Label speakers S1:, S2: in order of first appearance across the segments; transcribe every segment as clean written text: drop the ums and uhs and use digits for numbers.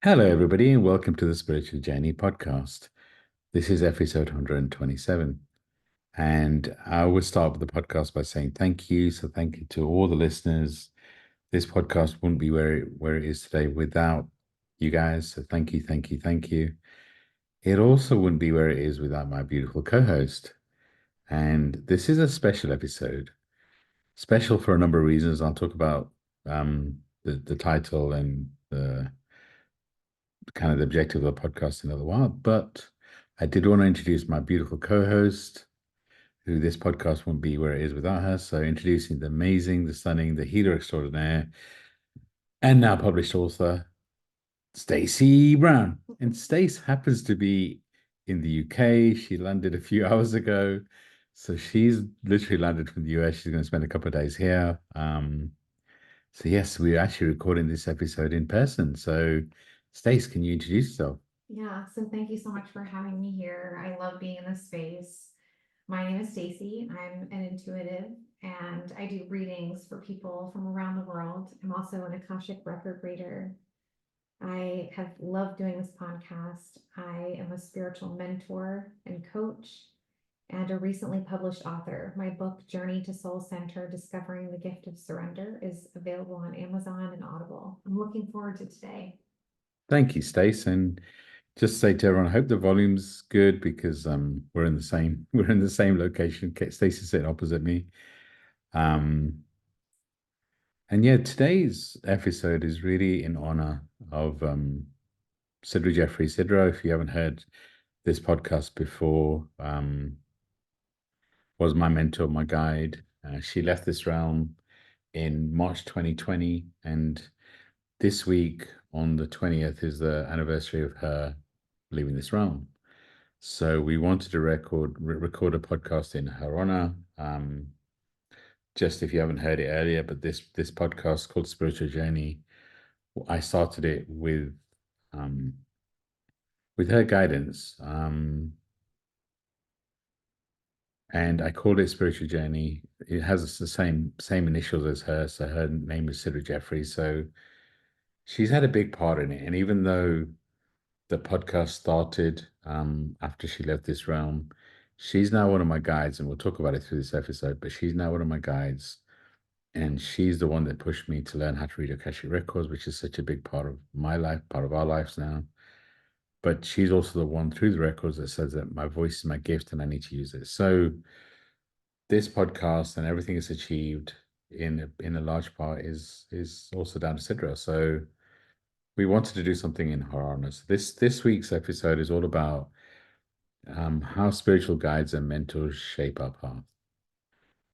S1: Hello, everybody, and welcome to the Spiritual Journey podcast. This is episode 127. And I will start with the podcast by saying thank you. So, thank you to all the listeners. This podcast wouldn't be where it is today without you guys. So, thank you, thank you, thank you. It also wouldn't be where it is without my beautiful co host. And this is a special episode, special for a number of reasons. I'll talk about the title and the kind of the objective of the podcast in a little while, but I did want to introduce my beautiful co-host, who this podcast won't be where it is without her. So introducing the amazing, the stunning, the healer extraordinaire, and now published author, Stacey Brown. And Stace happens to be in the UK. She landed a few hours ago. So she's literally landed from the US. She's going to spend a couple of days here. So yes, we're actually recording this episode in person. So Stace, can you introduce yourself?
S2: Yeah, so thank you so much for having me here. I love being in this space. My name is Stacy. I'm an intuitive and I do readings for people from around the world. I'm also an Akashic record reader. I have loved doing this podcast. I am a spiritual mentor and coach and a recently published author. My book, Journey to Soul Center Discovering the Gift of Surrender, is available on Amazon and Audible. I'm looking forward to today.
S1: Thank you, Stace. And just say to everyone, I hope the volume's good because we're in the same we're in the same location. Stacey's sitting opposite me. Um and yeah, today's episode is really in honor of Sidra Jafri. Sidra, if you haven't heard this podcast before, was my mentor, my guide. She left this realm in March 2020, and this week on the 20th is the anniversary of her leaving this realm. So we wanted to record a podcast in her honor. Just if you haven't heard it earlier, but this podcast called Spiritual Journey, I started it um, with her guidance, and I called it Spiritual Journey. It has the same initials as her, so her name is Sidra Jeffrey. So she's had a big part in it, and even though the podcast started after she left this realm. She's now one of my guides, and we'll talk about it through this episode. But she's now one of my guides, and she's the one that pushed me to learn how to read Akashic records, which is such a big part of my life, part of our lives now. But she's also the one through the records that says that my voice is my gift and I need to use it. So this podcast and everything it's achieved in a large part is also down to Sidra. So we wanted to do something in her honor. So this week's episode is all about how spiritual guides and mentors shape our path.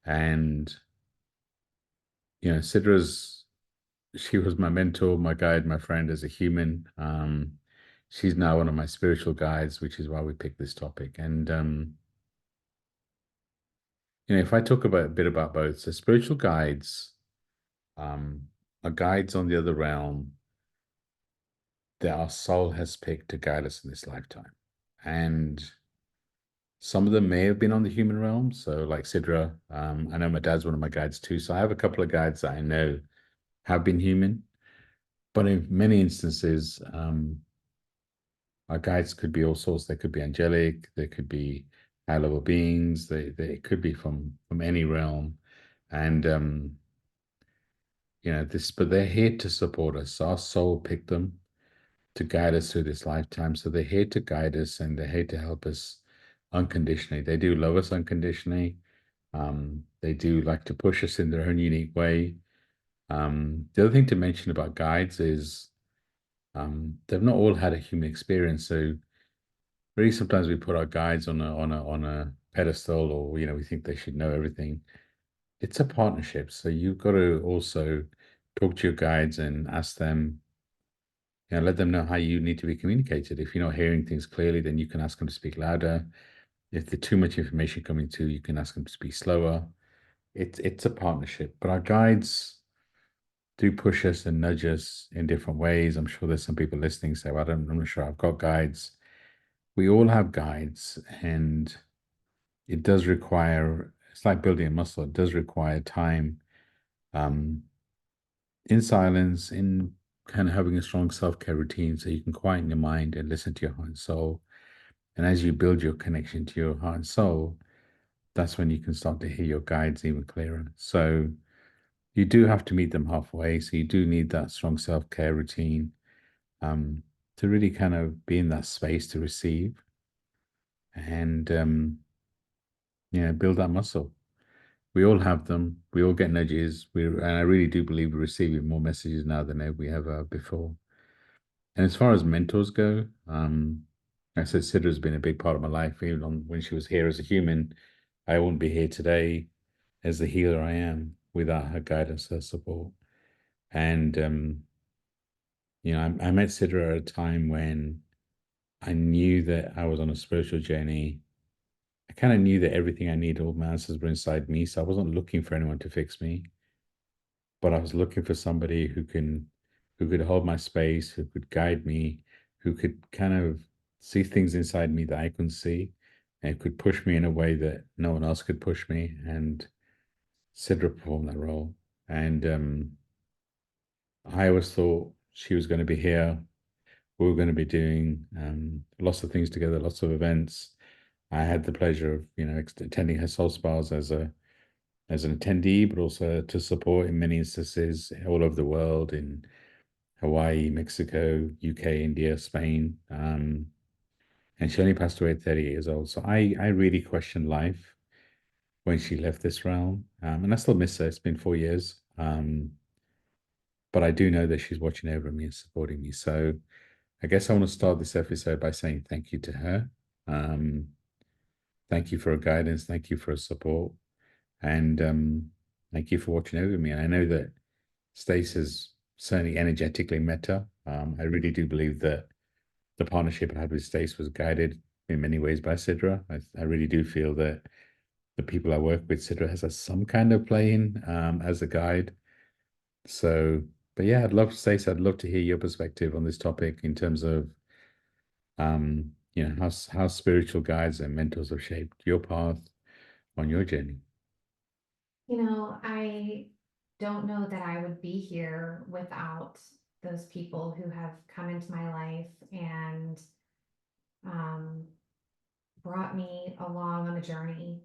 S1: And Sidra's she was my mentor, my guide, my friend as a human. She's now one of my spiritual guides, which is why we picked this topic. And if I talk about a bit about both, so spiritual guides um, are guides on the other realm that our soul has picked to guide us in this lifetime. And some of them may have been on the human realm. So, like Sidra, I know my dad's one of my guides too. So, I have a couple of guides that I know have been human. But in many instances, our guides could be all sorts. They could be angelic. They could be high level beings. They could be from any realm, and but they're here to support us. Our soul picked them to guide us through this lifetime. So they're here to guide us, and they're here to help us unconditionally. They do love us unconditionally. They do like to push us in their own unique way. The other thing to mention about guides is they've not all had a human experience. So really sometimes we put our guides on a pedestal, or we think they should know everything. It's a partnership, so you've got to also talk to your guides and ask them, let them know how you need to be communicated. If you're not hearing things clearly, then you can ask them to speak louder. If there's too much information coming to you can ask them to speak slower. It's a partnership, but our guides do push us and nudge us in different ways. I'm sure there's some people listening say, well, I'm not sure I've got guides. We all have guides, and it does require, it's like building a muscle. It does require time, um, in silence, in kind of having a strong self-care routine so you can quieten your mind and listen to your heart and soul. And as you build your connection to your heart and soul, that's when you can start to hear your guides even clearer. So you do have to meet them halfway. So you do need that strong self-care routine um, to really kind of be in that space to receive and build that muscle. We all have them. We all get nudges. And I really do believe we're receiving more messages now than ever we have before. And as far as mentors go, I said Sidra's been a big part of my life. Even when she was here as a human, I wouldn't be here today as the healer I am without her guidance, her support. And I met Sidra at a time when I knew that I was on a spiritual journey. I kind of knew that everything I needed, all my answers were inside me. So I wasn't looking for anyone to fix me, but I was looking for somebody who could hold my space, who could guide me, who could kind of see things inside me that I couldn't see, and could push me in a way that no one else could push me. And Sidra performed that role. And I always thought she was going to be here. We were going to be doing lots of things together, lots of events. I had the pleasure of, attending her soul spas as an attendee, but also to support in many instances all over the world in Hawaii, Mexico, UK, India, Spain. And she only passed away at 30 years old. So I really questioned life when she left this realm. And I still miss her. It's been 4 years. But I do know that she's watching over me and supporting me. So I guess I want to start this episode by saying thank you to her. Um, Thank you for her guidance. Thank you for her support. And thank you for watching over me. And I know that Stace has certainly energetically met her. I really do believe that the partnership I had with Stace was guided in many ways by Sidra. I really do feel that the people I work with, Sidra has some kind of play in as a guide. So, but yeah, Stace, I'd love to hear your perspective on this topic in terms of, how spiritual guides and mentors have shaped your path on your journey.
S2: I don't know that I would be here without those people who have come into my life and um, brought me along on the journey.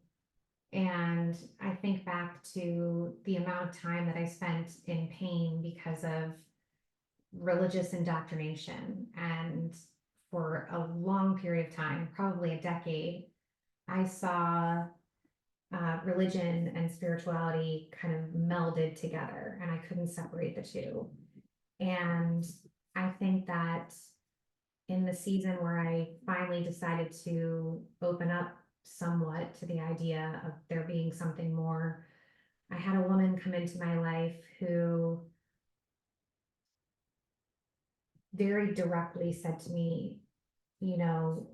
S2: And I think back to the amount of time that I spent in pain because of religious indoctrination. And for a long period of time, probably a decade, I saw religion and spirituality kind of melded together, and I couldn't separate the two. And I think that in the season where I finally decided to open up somewhat to the idea of there being something more, I had a woman come into my life who very directly said to me, you know,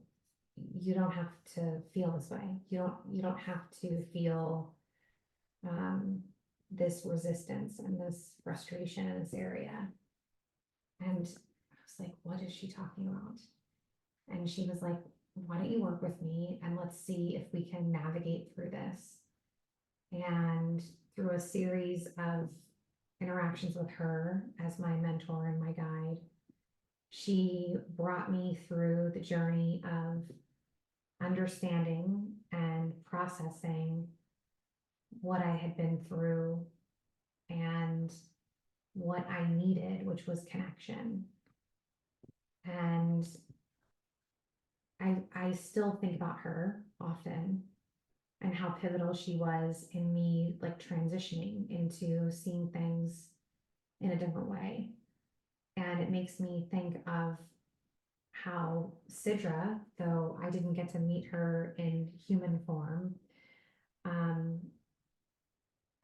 S2: you don't have to feel this way. You don't have to feel um, this resistance and this frustration in this area. And I was like, what is she talking about? And she was like, why don't you work with me and let's see if we can navigate through this. And through a series of interactions with her as my mentor and my guide, she brought me through the journey of understanding and processing what I had been through and what I needed, which was connection. And I still think about her often and how pivotal she was in me like transitioning into seeing things in a different way. And it makes me think of how Sidra, though I didn't get to meet her in human form, um,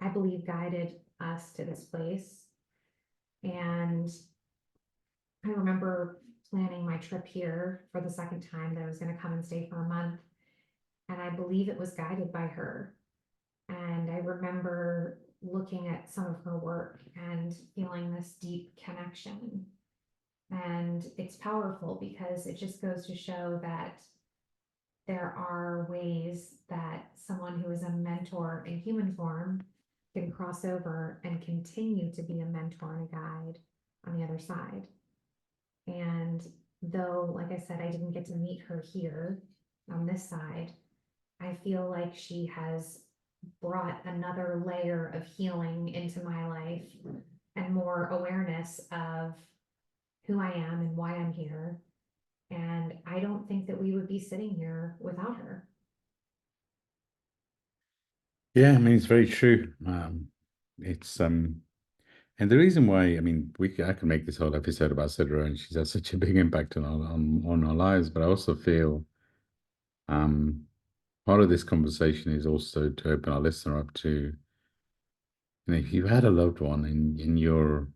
S2: I believe guided us to this place. And I remember planning my trip here for the second time that I was going to come and stay for a month. And I believe it was guided by her. And I remember looking at some of her work and feeling this deep connection. And it's powerful because it just goes to show that there are ways that someone who is a mentor in human form can cross over and continue to be a mentor and a guide on the other side. And though, like I said, I didn't get to meet her here on this side, I feel like she has brought another layer of healing into my life and more awareness of who I am and why I'm here. And I don't think that we would be sitting here without her.
S1: Yeah, I mean, it's very true. It's and the reason why, I mean, I can make this whole episode about Sidra, and she's had such a big impact on our lives. But I also feel um, part of this conversation is also to open our listener up to, if you've had a loved one and you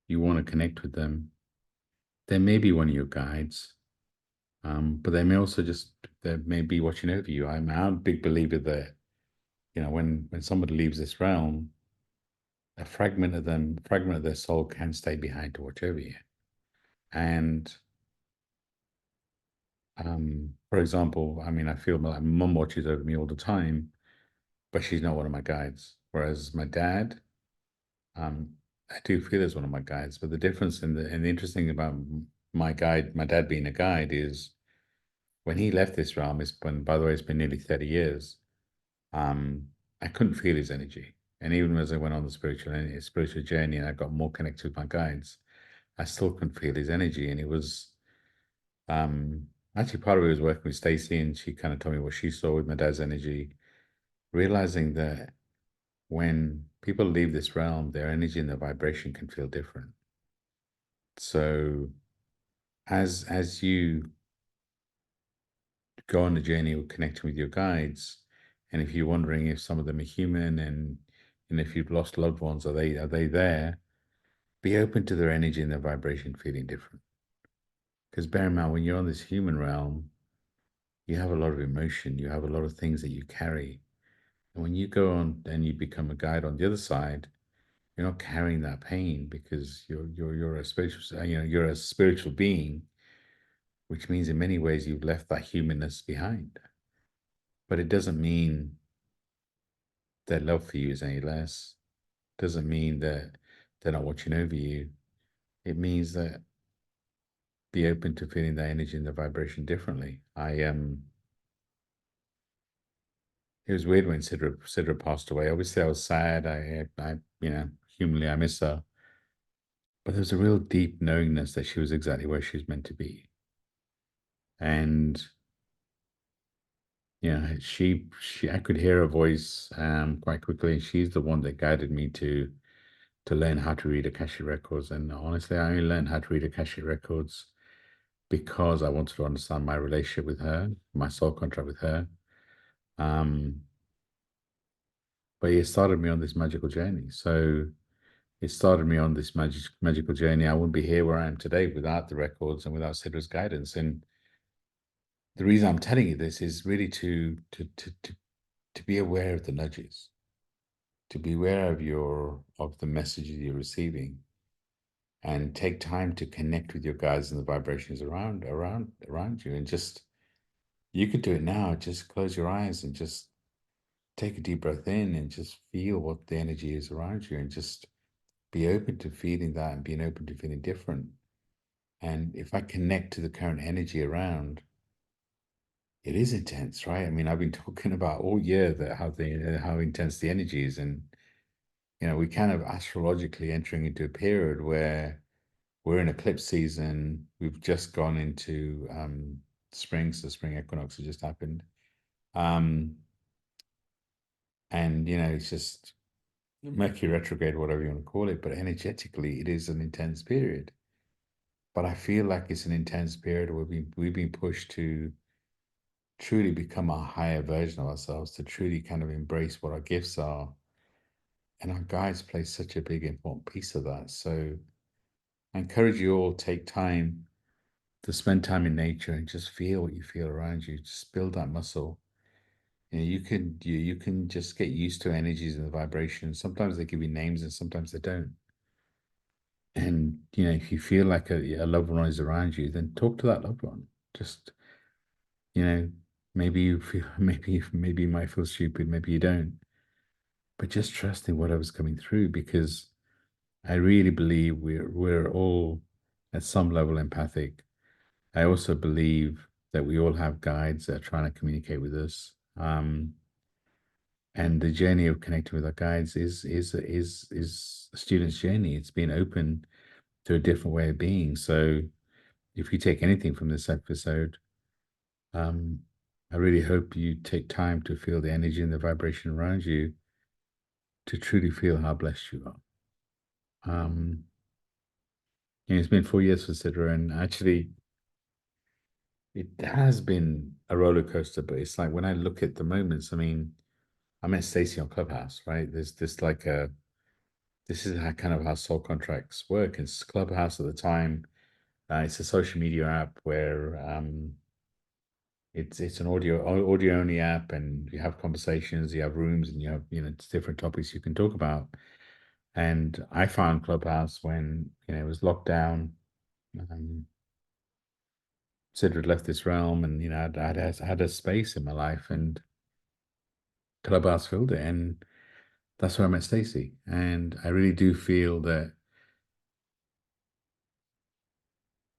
S1: want to connect with them, they may be one of your guides, but they may also they may be watching over you. I'm a big believer that when somebody leaves this realm, a fragment of their soul can stay behind to watch over you. And for example, I mean, I feel like my mum watches over me all the time, but she's not one of my guides. Whereas my dad, um, I do feel is one of my guides. But the difference and the interesting thing about my dad being a guide is when he left this realm, by the way, it's been nearly 30 years. Um, I couldn't feel his energy. And even as I went on the spiritual journey and I got more connected with my guides, I still couldn't feel his energy. And it was actually part of it was working with Stacey, and she kind of told me what she saw with my dad's energy, realizing that when people leave this realm, their energy and their vibration can feel different. So as you go on the journey of connecting with your guides, and if you're wondering if some of them are human, and if you've lost loved ones, are they there? Be open to their energy and their vibration feeling different. Because bear in mind, when you're on this human realm, you have a lot of emotion, you have a lot of things that you carry. And when you go on and you become a guide on the other side, you're not carrying that pain because you're a spiritual, you're a spiritual being, which means in many ways you've left that humanness behind. But it doesn't mean their love for you is any less. Doesn't mean that they're not watching over you. It means that be open to feeling the energy and the vibration differently. It was weird when Sidra passed away. Obviously, I was sad. Humanly, I miss her. But there was a real deep knowingness that she was exactly where she was meant to be. And I could hear her voice quite quickly. She's the one that guided me to learn how to read Akashic records. And honestly, I only learned how to read Akashic records because I wanted to understand my relationship with her, my soul contract with her. Um, but it started me on this magical journey. So it started me on this magical journey. I wouldn't be here where I am today without the records and without Sidra's guidance. And the reason I'm telling you this is really to be aware of the nudges, to be aware of the messages you're receiving, and take time to connect with your guides and the vibrations around you. And just you could do it now. Just close your eyes and just take a deep breath in and just feel what the energy is around you, and just be open to feeling that and being open to feeling different. And if I connect to the current energy around, it is intense, right? I mean, I've been talking about all year that how intense the energy is, and we kind of astrologically entering into a period where we're in eclipse season. We've just gone into spring, so the spring equinox has just happened, um, and it's just Mercury retrograde, whatever you want to call it. But energetically, it is an intense period. But I feel like it's an intense period where we've been pushed to truly become a higher version of ourselves, to truly kind of embrace what our gifts are. And our guides play such a big, important piece of that. So I encourage you all take time to spend time in nature and just feel what you feel around you. Just build that muscle. You can just get used to energies and the vibrations. Sometimes they give you names and sometimes they don't. And if you feel like a loved one is around you, then talk to that loved one. Just you know, maybe you feel maybe you might feel stupid, maybe you don't, but just trust in whatever's coming through, because I really believe we're all at some level empathic. I also believe that we all have guides that are trying to communicate with us. And the journey of connecting with our guides is a student's journey. It's being open to a different way of being. So if you take anything from this episode, um, I really hope you take time to feel the energy and the vibration around you to truly feel how blessed you are. It's been 4 years for Sidra, and actually, it has been a roller coaster. But it's like when I look at the moments, I mean, I met Stacey on Clubhouse, right? There's this like a this is how kind of how soul contracts work. It's Clubhouse at the time. It's a social media app where it's an audio only app, and you have conversations, you have rooms, and you have different topics you can talk about. And I found Clubhouse when it was locked down. Um, Sid had left this realm, and had a space in my life, and Clubhouse filled it, and that's where I met Stacey. And I really do feel that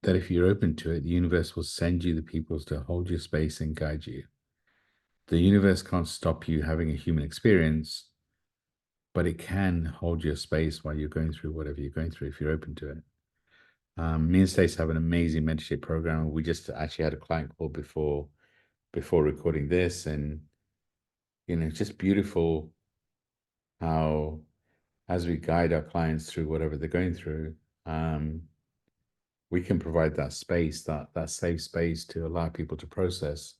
S1: if you're open to it, the universe will send you the people to hold your space and guide you. The universe can't stop you having a human experience, but it can hold your space while you're going through whatever you're going through if you're open to it. Me and Stacey have an amazing mentorship program. We just actually had a client call before recording this, and it's just beautiful how as we guide our clients through whatever they're going through, um, we can provide that space, that safe space to allow people to process.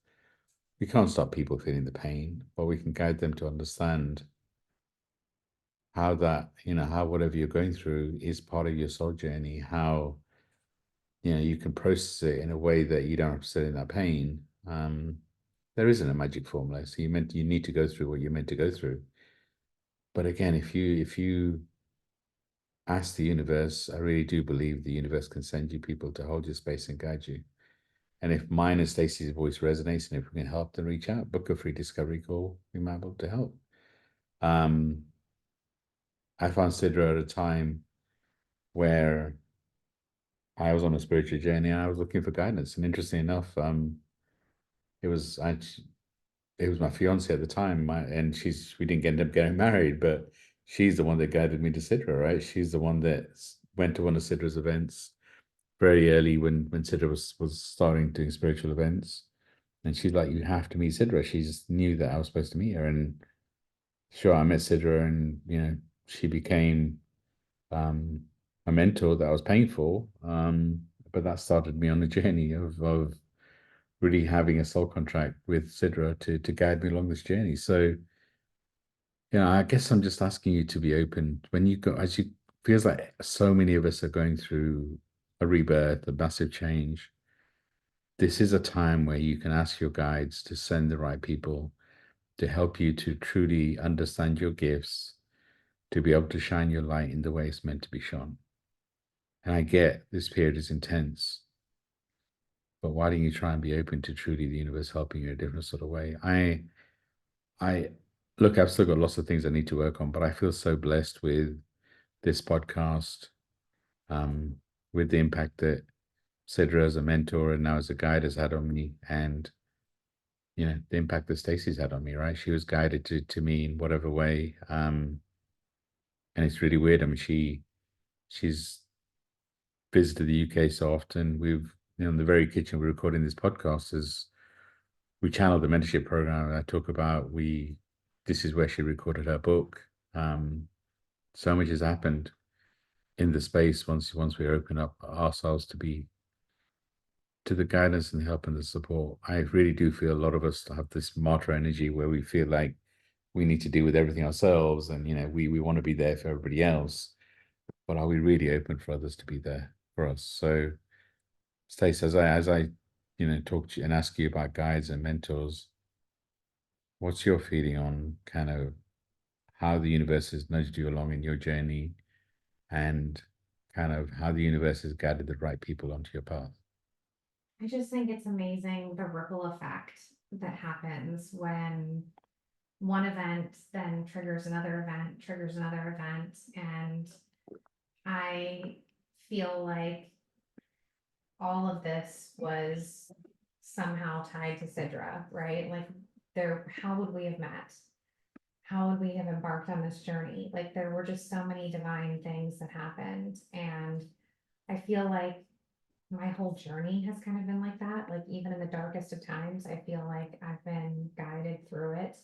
S1: We can't stop people feeling the pain, but we can guide them to understand how how whatever you're going through is part of your soul journey, how you can process it in a way that you don't have to sit in that pain. There isn't a magic formula. So you need to go through what you're meant to go through. But again, if you ask the universe, I really do believe the universe can send you people to hold your space and guide you. And if mine and Stacey's voice resonates, and if we can help, then reach out, book a free discovery call. We might be able to help. Um, I found Sidra at a time where I was on a spiritual journey and I was looking for guidance. And interestingly enough, it was actually, it was my fiance at the time, and we didn't end up getting married, but she's the one that guided me to Sidra, right? She's the one that went to one of Sidra's events very early when Sidra was starting doing spiritual events. And she's like, you have to meet Sidra. She just knew that I was supposed to meet her. And sure, I met Sidra, and she became um, a mentor that I was paying for. But that started me on a journey of really having a soul contract with Sidra to guide me along this journey. So, I guess I'm just asking you to be open when you go, as you feels like so many of us are going through a rebirth, a massive change. This is a time where you can ask your guides to send the right people to help you to truly understand your gifts, to be able to shine your light in the way it's meant to be shone. And I get this period is intense, but why don't you try and be open to truly the universe helping you in a different sort of way? I look, I've still got lots of things I need to work on, but I feel so blessed with this podcast, um, with the impact that Sidra as a mentor and now as a guide has had on me, and the impact that Stacey's had on me. Right, she was guided to me in whatever way, and it's really weird. I mean, she's visited the UK so often. We've in the very kitchen we're recording this podcast is we channeled the mentorship program I talk about. This is where she recorded her book. So much has happened in the space once we open up ourselves to the guidance and the help and the support. I really do feel a lot of us have this martyr energy where we feel like we need to deal with everything ourselves, and we want to be there for everybody else, but are we really open for others to be there for us? So, Stace, as I talk to you and ask you about guides and mentors, what's your feeling on kind of how the universe has nudged you along in your journey, and kind of how the universe has guided the right people onto your path?
S2: I just think it's amazing the ripple effect that happens when one event then triggers another event, and I feel like all of this was somehow tied to Sidra, right? Like how would we have met? How would we have embarked on this journey? Like there were just so many divine things that happened. And I feel like my whole journey has kind of been like that. Like even in the darkest of times, I feel like I've been guided through it.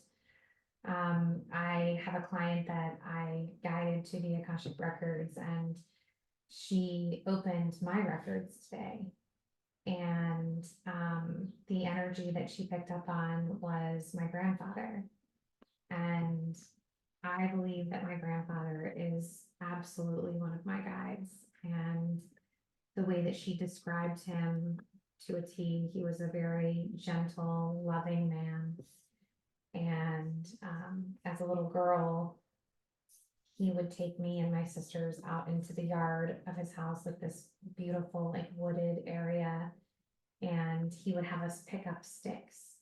S2: I have a client that I guided to the Akashic Records, and she opened my records today. And the energy that she picked up on was my grandfather. And I believe that my grandfather is absolutely one of my guides. And the way that she described him to a T, he was a very gentle, loving man. And as a little girl, he would take me and my sisters out into the yard of his house, like this beautiful, like wooded area. And he would have us pick up sticks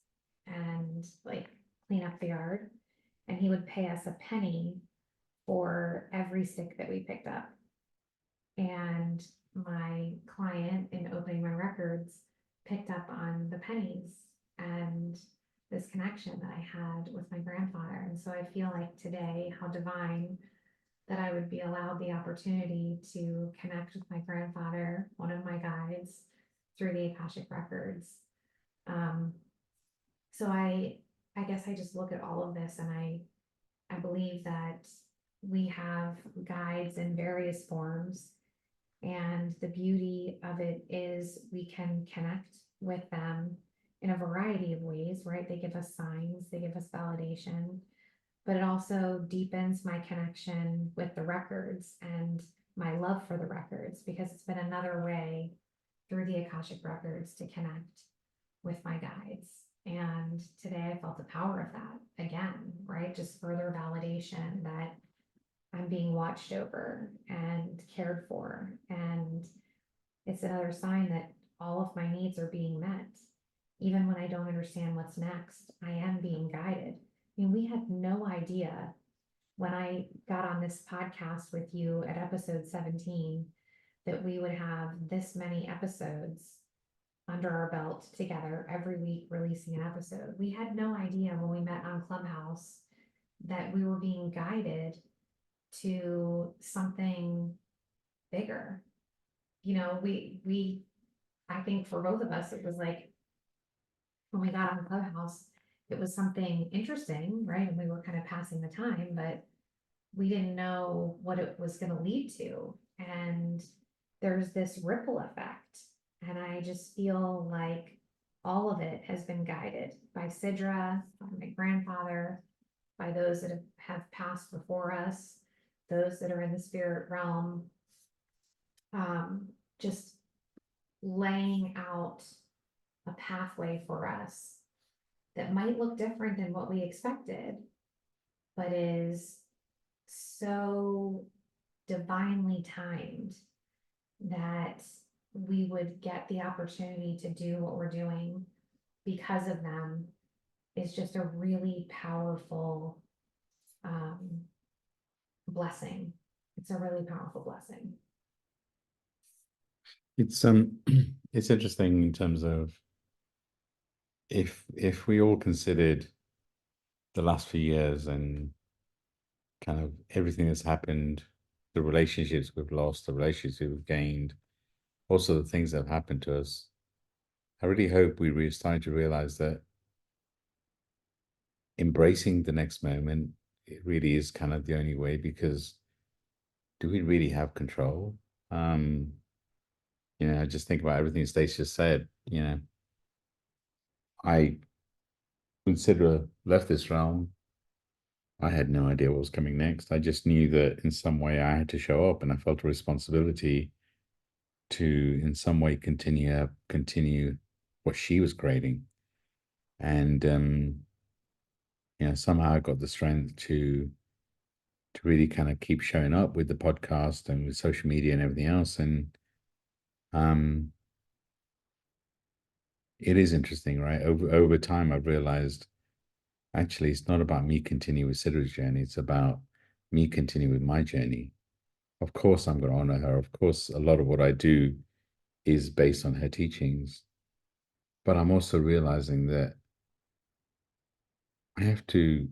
S2: and like clean up the yard. And he would pay us a penny for every stick that we picked up. And my client, in opening my records, picked up on the pennies and this connection that I had with my grandfather. And so I feel like today, how divine that I would be allowed the opportunity to connect with my grandfather, one of my guides, through the Akashic Records. Um, so I guess I just look at all of this, and I believe that we have guides in various forms, and the beauty of it is we can connect with them in a variety of ways, right? They give us signs, they give us validation, but it also deepens my connection with the records and my love for the records, because it's been another way through the Akashic Records to connect with my guides. And today I felt the power of that again, right? Just further validation that I'm being watched over and cared for. And it's another sign that all of my needs are being met. Even when I don't understand what's next, I am being guided. I mean, we had no idea when I got on this podcast with you at episode 17 that we would have this many episodes under our belt together every week releasing an episode. We had no idea when we met on Clubhouse that we were being guided to something bigger. You know, we I think for both of us, it was like when we got on Clubhouse, it was something interesting, right? And we were kind of passing the time, but we didn't know what it was going to lead to. And there's this ripple effect. And I just feel like all of it has been guided by Sidra, by my grandfather, by those that have passed before us, those that are in the spirit realm, just laying out a pathway for us that might look different than what we expected, but is so divinely timed that we would get the opportunity to do what we're doing because of them is just a really powerful blessing. It's a really powerful blessing.
S1: It's it's interesting in terms of if we all considered the last few years and kind of everything that's happened, the relationships we've lost, the relationships we've gained, also the things that have happened to us, I really hope we really starting to realize that embracing the next moment, it really is kind of the only way, because do we really have control? I just think about everything Stacey just said. I consider left this realm. I had no idea what was coming next. I just knew that in some way I had to show up, and I felt a responsibility to, in some way, continue what she was creating. And somehow I got the strength to really kind of keep showing up with the podcast and with social media and everything else. And um, it is interesting, right? Over time, I've realized actually it's not about me continuing with Sidra's journey. It's about me continuing with my journey Of course, I'm going to honor her. Of course, a lot of what I do is based on her teachings. But I'm also realizing that I have to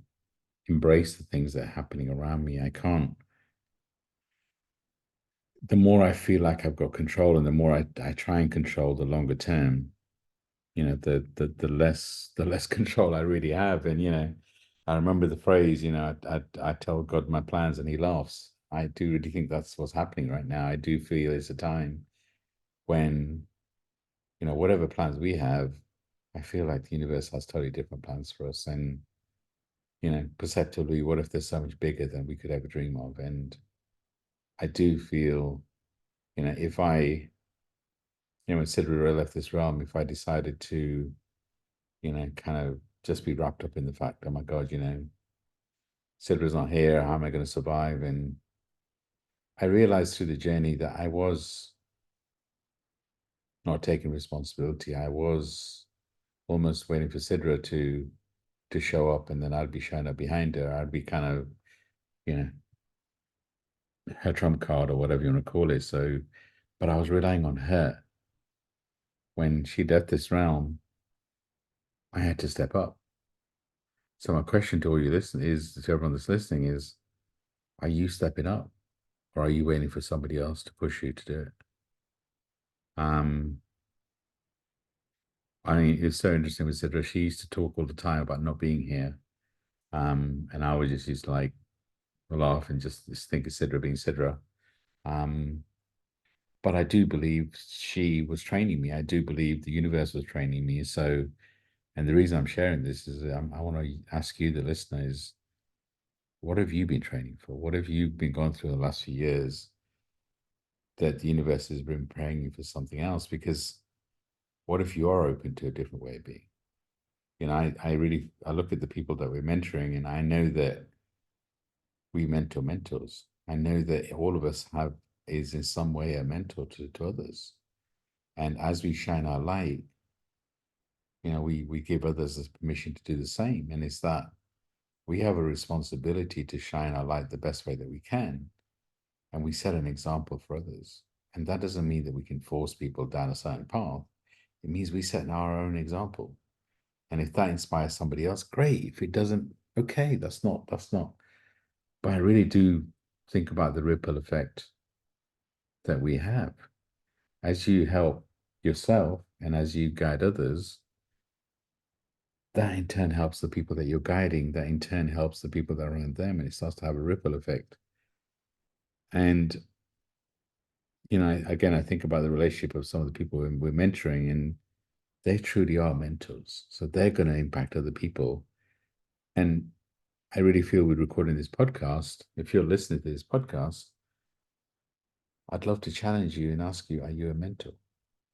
S1: embrace the things that are happening around me. I can't, the more I feel like I've got control and the more I try and control the longer term, the less control I really have. And, I remember the phrase, I tell God my plans and he laughs. I do really think that's what's happening right now. I do feel it's a time when, whatever plans we have, I feel like the universe has totally different plans for us. And, perceptively, what if there's so much bigger than we could ever dream of? And I do feel, if I, when Sidra left this realm, if I decided to, kind of just be wrapped up in the fact, oh my God, Sidra's not here, how am I going to survive? And I realized through the journey that I was not taking responsibility. I was almost waiting for Sidra to show up, and then I'd be showing up behind her. I'd be kind of, you know, her trump card or whatever you want to call it. So, but I was relying on her. When she left this realm, I had to step up. So my question to all you listen is to everyone that's listening is, are you stepping up or are you waiting for somebody else to push you to do it? I mean, it's so interesting with Sidra. She used to talk all the time about not being here. And I was just used to like laugh and just think of Sidra being Sidra. Um, but I do believe she was training me. I do believe the universe was training me. So, and the reason I'm sharing this is I want to ask you, the listener, is what have you been training for? What have you been going through the last few years that the universe has been preparing you for something else? Because what if you are open to a different way of being? I look at the people that we're mentoring, and I know that we mentor mentors. I know that all of us is in some way a mentor to others. And as we shine our light, we give others the permission to do the same. And it's that we have a responsibility to shine our light the best way that we can. And we set an example for others. And that doesn't mean that we can force people down a certain path. It means we set our own example. And if that inspires somebody else, great. If it doesn't, okay, that's not. But I really do think about the ripple effect that we have. As you help yourself and as you guide others, that in turn helps the people that you're guiding, that in turn helps the people that are around them, and it starts to have a ripple effect. And, again, I think about the relationship of some of the people we're mentoring, and they truly are mentors. So they're going to impact other people. And I really feel with recording this podcast, if you're listening to this podcast, I'd love to challenge you and ask you, are you a mentor?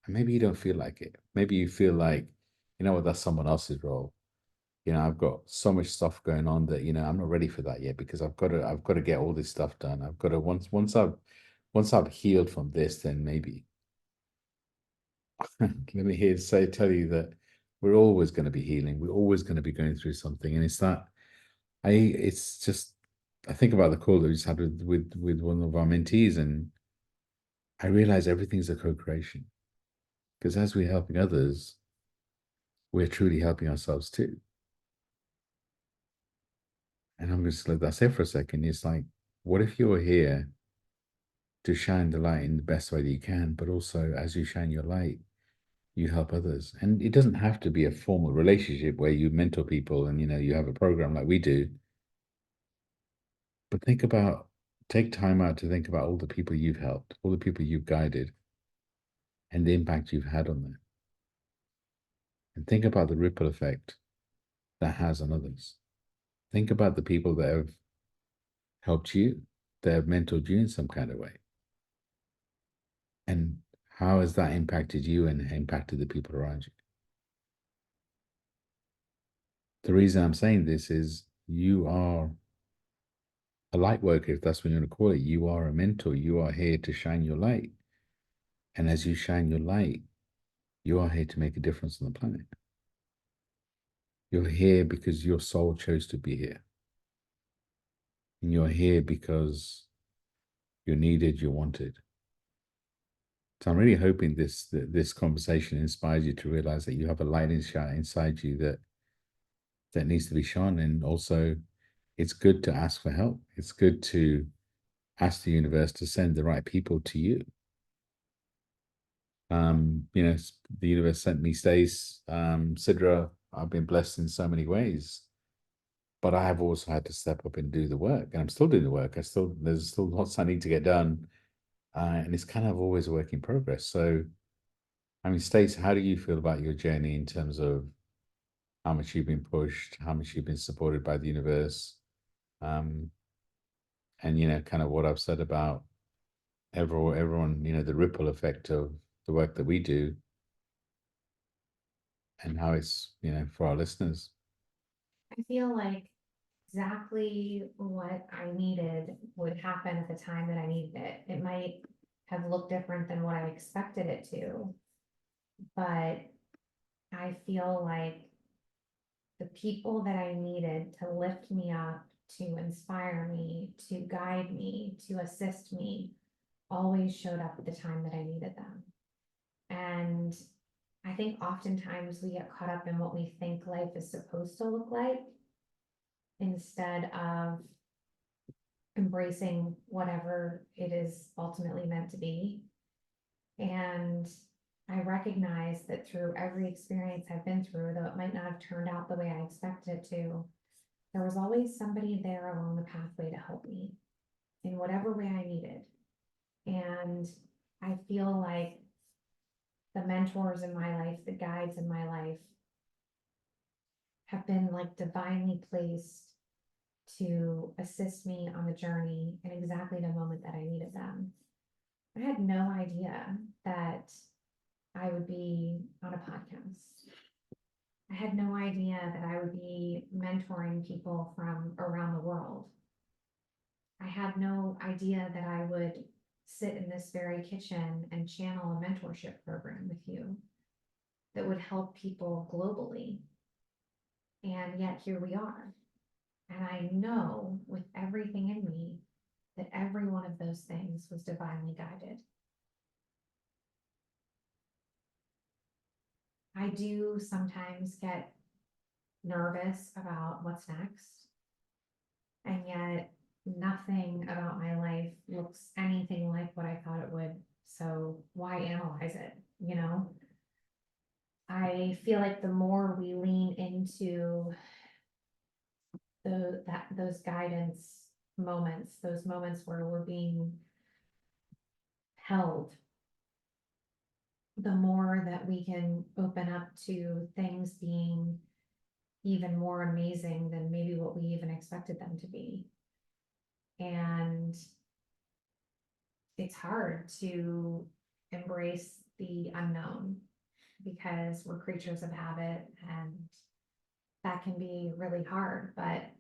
S1: And maybe you don't feel like it. Maybe you feel like, that's someone else's role. I've got so much stuff going on that, I'm not ready for that yet because I've got to get all this stuff done. I've got to once I've healed from this, then maybe let me tell you that we're always going to be healing. We're always going to be going through something. And it's just, I think about the call that we just had with one of our mentees, and I realize everything's a co-creation because as we're helping others, we're truly helping ourselves too. And I'm just let that sit for a second. It's like, what if you're here to shine the light in the best way that you can, but also as you shine your light, you help others. And it doesn't have to be a formal relationship where you mentor people and you have a program like we do. But take time out to think about all the people you've helped, all the people you've guided, and the impact you've had on them. And think about the ripple effect that has on others. Think about the people that have helped you, that have mentored you in some kind of way. And how has that impacted you and impacted the people around you? The reason I'm saying this is you are a light worker, if that's what you want to call it. You are a mentor. You are here to shine your light. And as you shine your light, you are here to make a difference on the planet. You're here because your soul chose to be here. And you're here because you're needed, you're wanted. So I'm really hoping this conversation inspires you to realize that you have a light inside you that needs to be shone. And also, it's good to ask for help. It's good to ask the universe to send the right people to you. The universe sent me Stace, Sidra. I've been blessed in so many ways, but I have also had to step up and do the work, and I'm still doing the work. There's still lots I need to get done, and it's kind of always a work in progress. So, I mean, Stace, how do you feel about your journey in terms of how much you've been pushed, how much you've been supported by the universe, um, and kind of what I've said about everyone, the ripple effect of the work that we do, and how it's for our listeners.
S2: I feel like exactly what I needed would happen at the time that I needed it. It might have looked different than what I expected it to, but I feel like the people that I needed to lift me up, to inspire me, to guide me, to assist me, always showed up at the time that I needed them. And I think oftentimes we get caught up in what we think life is supposed to look like instead of embracing whatever it is ultimately meant to be. And I recognize that through every experience I've been through, though it might not have turned out the way I expected it to, there was always somebody there along the pathway to help me in whatever way I needed. And I feel like the mentors in my life, the guides in my life, have been like divinely placed to assist me on the journey in exactly the moment that I needed them. I had no idea that I would be on a podcast. I had no idea that I would be mentoring people from around the world. I had no idea that I would sit in this very kitchen and channel a mentorship program with you that would help people globally. And yet here we are. And I know with everything in me that every one of those things was divinely guided. I do sometimes get nervous about what's next. And yet nothing about my life looks anything like what I thought it would. So why analyze it? I feel like the more we lean into those guidance moments, those moments where we're being held, the more that we can open up to things being even more amazing than maybe what we even expected them to be. And it's hard to embrace the unknown because we're creatures of habit, and that can be really hard. But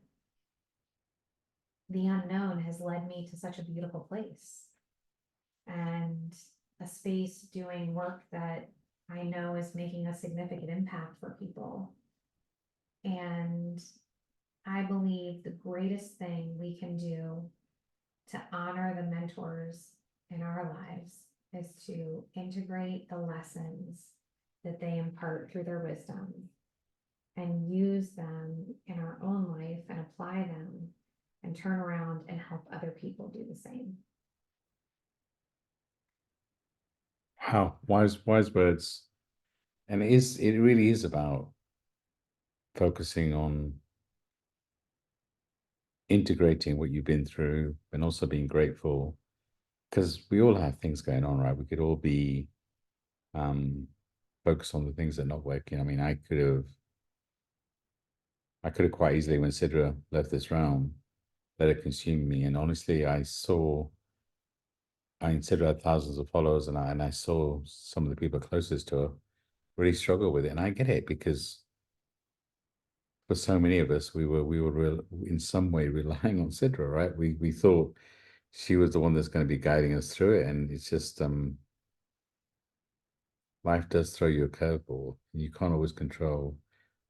S2: the unknown has led me to such a beautiful place and a space doing work that I know is making a significant impact for people. And I believe the greatest thing we can do to honor the mentors in our lives is to integrate the lessons that they impart through their wisdom and use them in our own life and apply them and turn around and help other people do the same.
S1: Wow, wise words. And it really is about focusing on integrating what you've been through and also being grateful, because we all have things going on, right? We could all be um focused on the things that are not working. I mean, I could have quite easily, when Sidra left this realm, let it consume me. And honestly, I mean, Sidra had thousands of followers, and I saw some of the people closest to her really struggle with it. And I get it, because for so many of us, we were in some way relying on Sidra, right? We thought she was the one that's going to be guiding us through it, and it's just life does throw you a curveball. You can't always control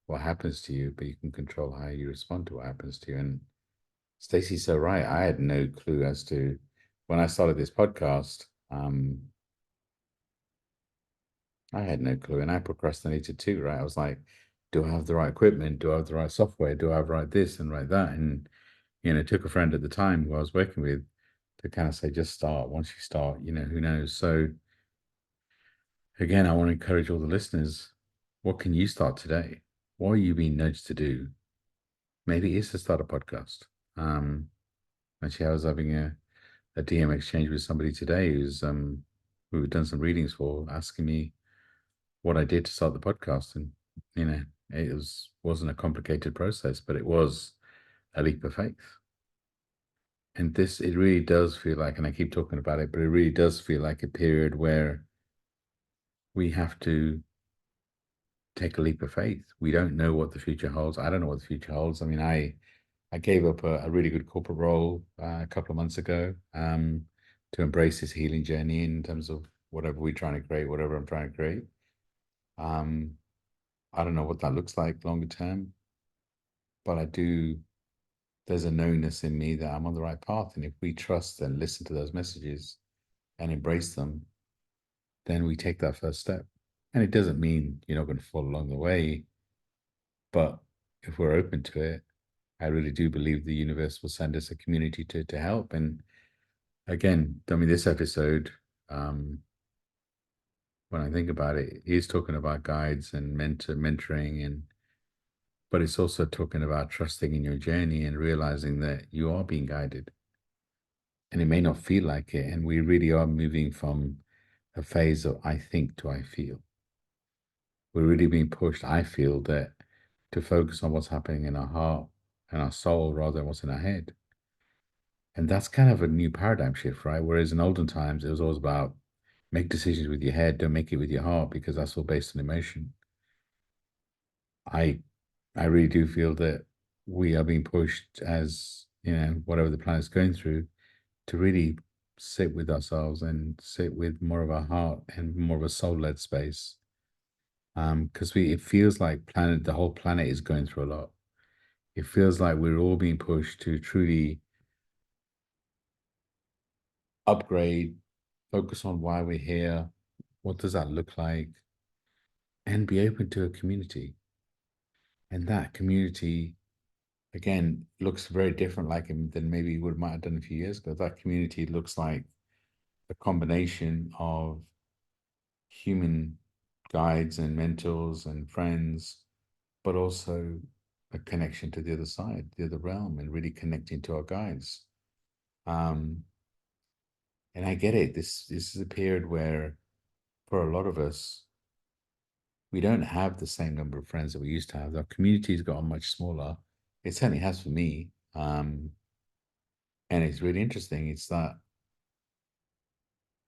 S1: what happens to you, but you can control how you respond to what happens to you. And Stacey's so right. I had no clue as to when I started this podcast, I had no clue, and I procrastinated too, right? I was like, do I have the right equipment? Do I have the right software? Do I have right this and right that? And, it took a friend at the time who I was working with to kind of say, just start. Once you start, who knows? So again, I want to encourage all the listeners, what can you start today? What are you being nudged to do? Maybe it is to start a podcast. Actually, I was having a DM exchange with somebody today who had done some readings for, asking me what I did to start the podcast. And, it wasn't a complicated process, but it was a leap of faith. And it really does feel like, and I keep talking about it, but it really does feel like a period where we have to take a leap of faith. We don't know what the future holds. I don't know what the future holds. I mean, I gave up a really good corporate role a couple of months ago to embrace this healing journey in terms of whatever we're trying to create, whatever I'm trying to create. Um, I don't know what that looks like longer term, but there's a knowingness in me that I'm on the right path. And if we trust and listen to those messages and embrace them, then we take that first step. And it doesn't mean you're not going to fall along the way, but if we're open to it, I really do believe the universe will send us a community to help. And again, I mean, this episode, when I think about it, is talking about guides and mentoring, but it's also talking about trusting in your journey and realizing that you are being guided. And it may not feel like it. And we really are moving from a phase of I think to I feel. We're really being pushed, I feel, that to focus on what's happening in our heart and our soul rather than what's in our head. And that's kind of a new paradigm shift, right? Whereas in olden times, it was always about make decisions with your head, don't make it with your heart, because that's all based on emotion. I I really do feel that we are being pushed as, whatever the planet's going through, to really sit with ourselves and sit with more of our heart and more of a soul-led space. Because it feels like the whole planet is going through a lot. It feels like we're all being pushed to truly upgrade, focus on why we're here, what does that look like, and be open to a community. And that community, again, looks very different than maybe we might have done a few years ago. That community looks like a combination of human guides and mentors and friends, but also a connection to the other side, the other realm, and really connecting to our guides. Um, and I get it. This is a period where, for a lot of us, we don't have the same number of friends that we used to have. Our community's gotten much smaller. It certainly has for me. And it's really interesting. It's that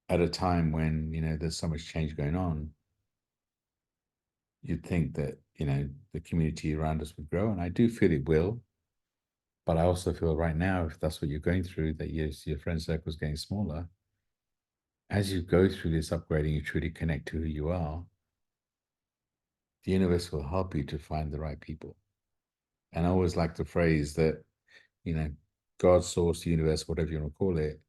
S1: at a time when, there's so much change going on, you'd think that, the community around us would grow. And I do feel it will. But I also feel right now, if that's what you're going through, that your friend circle is getting smaller. As you go through this upgrading, you truly connect to who you are, the universe will help you to find the right people. And I always like the phrase that, you know, God, source, universe, whatever you want to call it,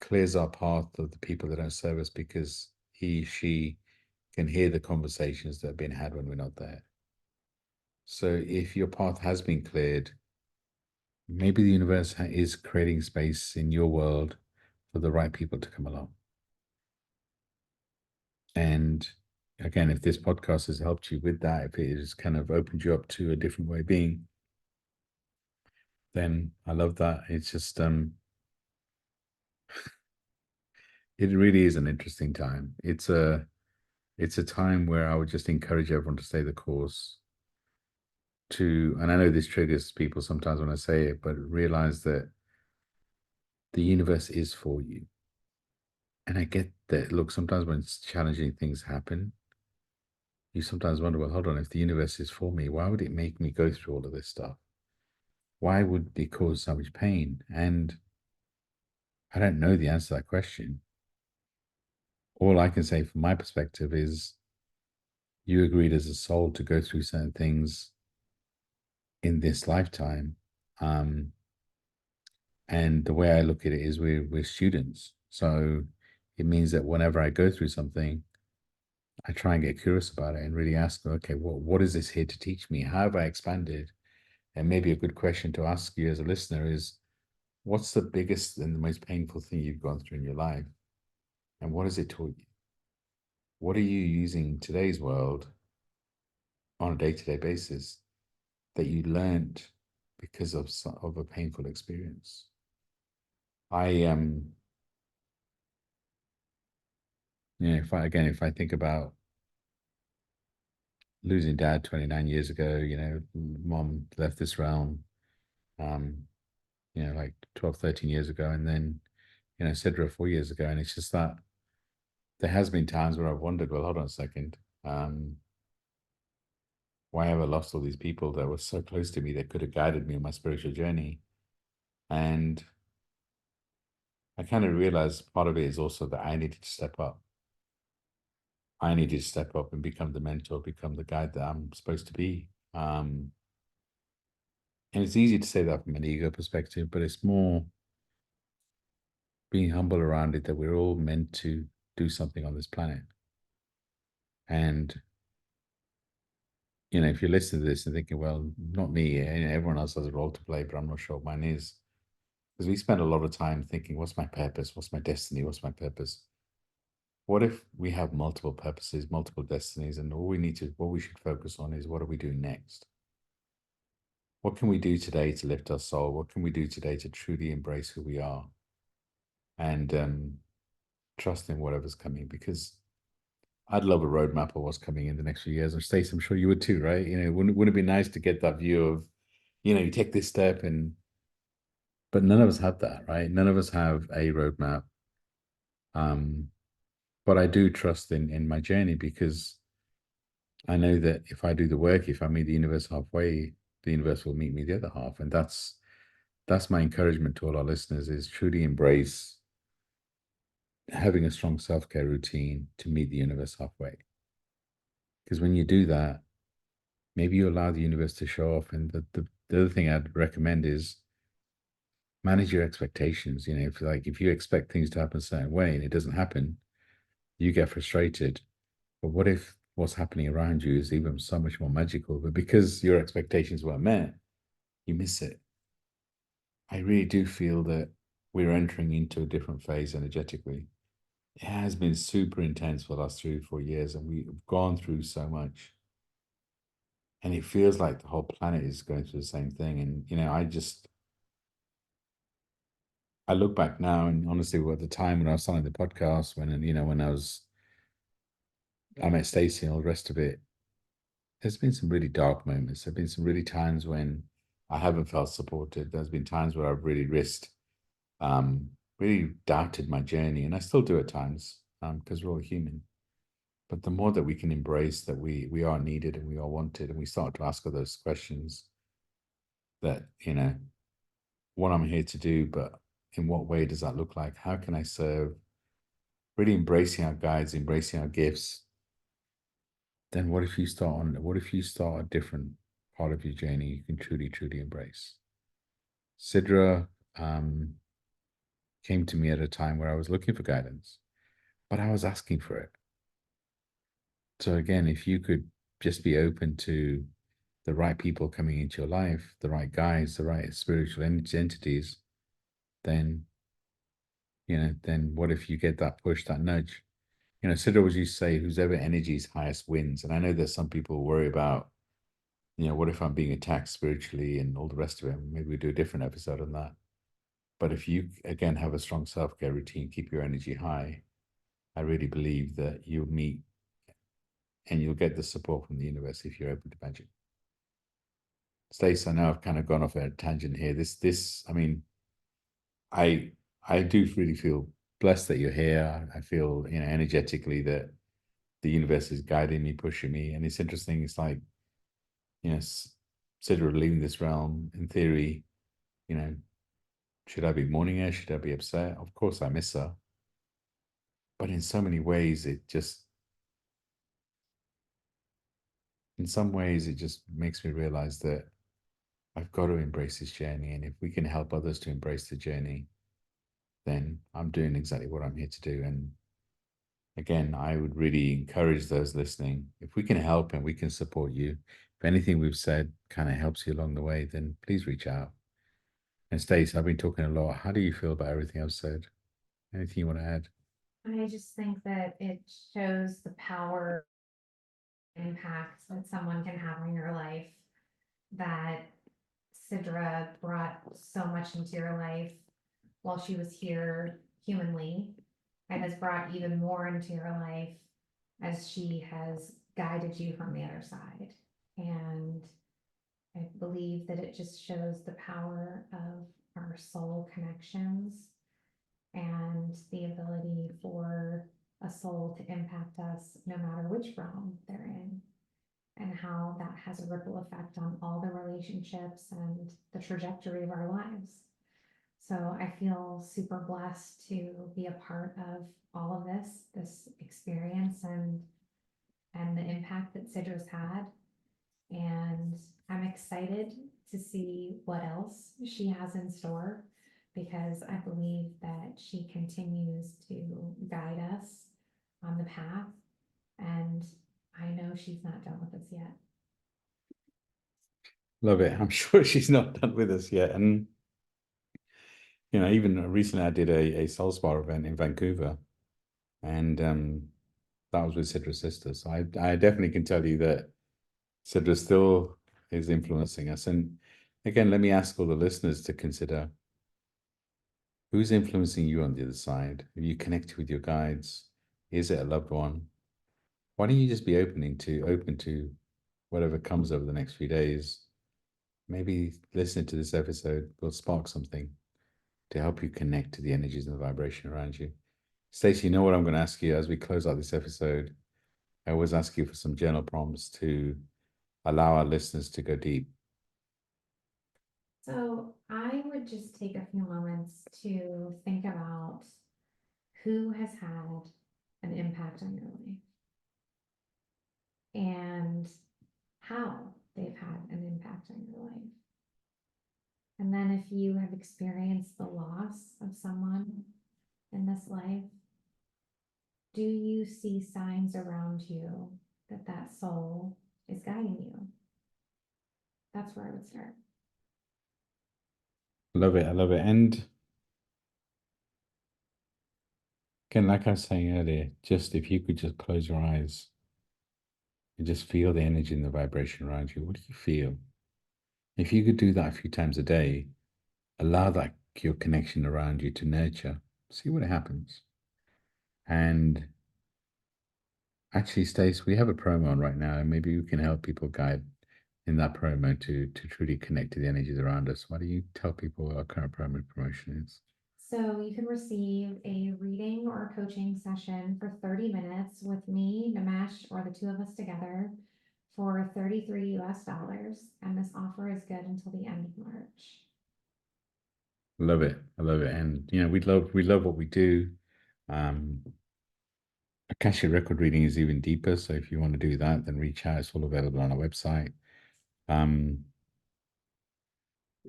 S1: clears our path of the people that don't serve us because she can hear the conversations that have been had when we're not there. So if your path has been cleared, maybe the universe is creating space in your world for the right people to come along. And again, if this podcast has helped you with that, if it has kind of opened you up to a different way of being, then I love that. It's just it really is an interesting time. It's a time where I would just encourage everyone to stay the course, and I know this triggers people sometimes when I say it, but realize that the universe is for you. And I get that. Look, sometimes when challenging things happen, you sometimes wonder, well, hold on, if the universe is for me, why would it make me go through all of this stuff? Why would it cause so much pain? And I don't know the answer to that question. All I can say from my perspective is you agreed as a soul to go through certain things in this lifetime. And the way I look at it is we're students. So it means that whenever I go through something, I try and get curious about it and really ask, okay, what is this here to teach me? How have I expanded? And maybe a good question to ask you as a listener is, what's the biggest and the most painful thing you've gone through in your life? And what has it taught you? What are you using today's world on a day-to-day basis that you learned because of a painful experience? I if I think about losing dad 29 years ago, mom left this realm, um, like 12, 13 years ago, and then, Sidra 4 years ago. And it's just that there has been times where I've wondered, well, hold on a second. Why have I lost all these people that were so close to me that could have guided me on my spiritual journey? And I kind of realized part of it is also that I needed to step up. I needed to step up and become the mentor, become the guide that I'm supposed to be. And it's easy to say that from an ego perspective, but it's more being humble around it that we're all meant to do something on this planet. And, if you're listening to this and thinking, well, not me, everyone else has a role to play, but I'm not sure what mine is. Because we spend a lot of time thinking, what's my purpose? What's my destiny? What's my purpose? What if we have multiple purposes, multiple destinies, and what we should focus on is what are we doing next? What can we do today to lift our soul? What can we do today to truly embrace who we are and trust in whatever's coming? Because I'd love a roadmap of what's coming in the next few years. And Stacey, I'm sure you would too, right? Wouldn't it be nice to get that view of, you take this step but none of us have that, right? None of us have a roadmap. But I do trust in my journey because I know that if I do the work, if I meet the universe halfway, the universe will meet me the other half. And that's my encouragement to all our listeners is truly embrace having a strong self-care routine to meet the universe halfway. Because when you do that, maybe you allow the universe to show off. And the other thing I'd recommend is manage your expectations. If you expect things to happen a certain way and it doesn't happen, you get frustrated. But what if what's happening around you is even so much more magical? But because your expectations weren't met, you miss it. I really do feel that we're entering into a different phase energetically. It has been super intense for the last 3 or 4 years, and we've gone through so much. And it feels like the whole planet is going through the same thing. And, I look back now and honestly, at the time when I was starting the podcast, when I met Stacey and all the rest of it, there's been some really dark moments. There've been some really times when I haven't felt supported. There's been times where I've really risked, really doubted my journey, and I still do at times, because we're all human. But the more that we can embrace that we are needed and we are wanted, and we start to ask all those questions that, what I'm here to do, but in what way does that look like? How can I serve? Really embracing our guides, embracing our gifts. Then what if you start a different part of your journey you can truly, truly embrace? Sidra came to me at a time where I was looking for guidance, but I was asking for it. So again, if you could just be open to the right people coming into your life, the right guides, the right spiritual entities, then, then what if you get that push, that nudge? Sidra was used to say, whose ever energy is highest wins. And I know there's some people who worry about, what if I'm being attacked spiritually and all the rest of it? Maybe we do a different episode on that. But if you, again, have a strong self-care routine, keep your energy high, I really believe that you'll meet and you'll get the support from the universe if you're open to magic. Stace, I know I've kind of gone off a tangent here. I mean, I I do really feel blessed that you're here. I feel, energetically that the universe is guiding me, pushing me. And it's interesting. It's like, Sidra leaving this realm, in theory, you know, should I be mourning her? Should I be upset? Of course I miss her. But in so many ways, in some ways, it just makes me realize that I've got to embrace this journey. And if we can help others to embrace the journey, then I'm doing exactly what I'm here to do. And again, I would really encourage those listening, if we can help and we can support you, if anything we've said kind of helps you along the way, then please reach out. And Stace, I've been talking a lot. How do you feel about everything I've said? Anything you want to add?
S2: I just think that it shows the power impact that someone can have on your life, that Sidra brought so much into your life while she was here humanly, and has brought even more into your life as she has guided you from the other side. And I believe that it just shows the power of our soul connections and the ability for a soul to impact us no matter which realm they're in, and how that has a ripple effect on all the relationships and the trajectory of our lives. So I feel super blessed to be a part of all of this experience and the impact that Sidra's had. And I'm excited to see what else she has in store, because I believe that she continues to guide us on the path. And I know she's not done with us yet.
S1: Love it. I'm sure she's not done with us yet. And, even recently I did a Soul Spa event in Vancouver, and that was with Sidra's sister. So I definitely can tell you that Sidra still is influencing us. And again, let me ask all the listeners to consider, who's influencing you on the other side? Have you connected with your guides? Is it a loved one? Why don't you just be open to whatever comes over the next few days? Maybe listening to this episode will spark something to help you connect to the energies and the vibration around you. Stacey, you know what I'm going to ask you as we close out this episode? I always ask you for some journal prompts to allow our listeners to go deep.
S2: So I would just take a few moments to think about who has had an impact on your life and how they've had an impact on your life. And then if you have experienced the loss of someone in this life, do you see signs around you that that soul is guiding you? That's where I would start.
S1: Love it. I love it. And again, like I was saying earlier, just if you could just close your eyes and just feel the energy and the vibration around you, what do you feel? If you could do that a few times a day, allow that your connection around you to nurture, see what happens. And actually, Stace, we have a promo on right now, and maybe we can help people guide in that promo to truly connect to the energies around us. Why don't you tell people what our current promotion is?
S2: So you can receive a reading or a coaching session for 30 minutes with me, Nimesh, or the two of us together for $33 US. And this offer is good until the end of March.
S1: Love it. I love it. And we love what we do. Um, Akasha record reading is even deeper. So if you want to do that, then reach out. It's all available on our website. Um,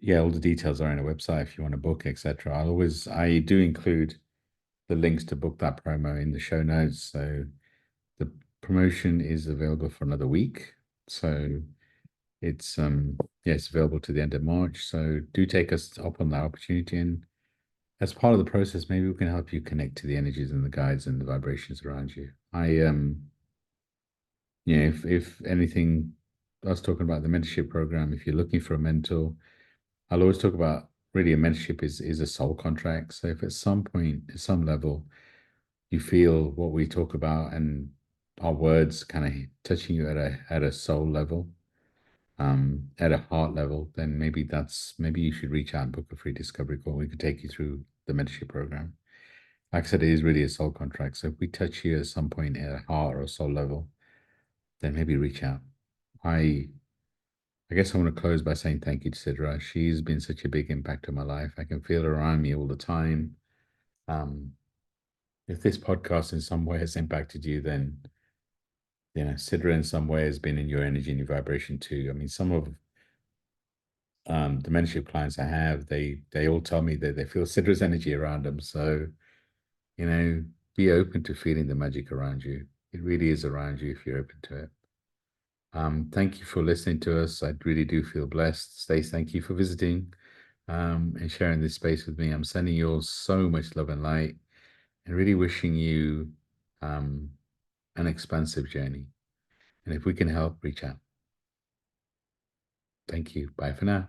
S1: yeah, all the details are on our website if you want to book, etc. I do include the links to book that promo in the show notes. So the promotion is available for another week. So it's it's available to the end of March. So do take us up on that opportunity, and as part of the process, maybe we can help you connect to the energies and the guides and the vibrations around you. If anything, I was talking about the mentorship program. If you're looking for a mentor, I'll always talk about, really, a mentorship is a soul contract. So if at some point, at some level, you feel what we talk about and our words kind of touching you at a soul level, at a heart level, then maybe you should reach out and book a free discovery call. We could take you through the mentorship program. Like I said, it is really a soul contract. So if we touch you at some point at a heart or a soul level, then maybe reach out. I I guess I want to close by saying thank you to Sidra. She's been such a big impact on my life. I can feel her around me all the time. Um, if this podcast in some way has impacted you, then Sidra in some way has been in your energy and your vibration too. I mean, some of the mentorship clients I have, they all tell me that they feel Sidra's energy around them. So, be open to feeling the magic around you. It really is around you if you're open to it. Thank you for listening to us. I really do feel blessed. Stace, thank you for visiting and sharing this space with me. I'm sending you all so much love and light and really wishing you an expansive journey. And if we can help, reach out. Thank you. Bye for now.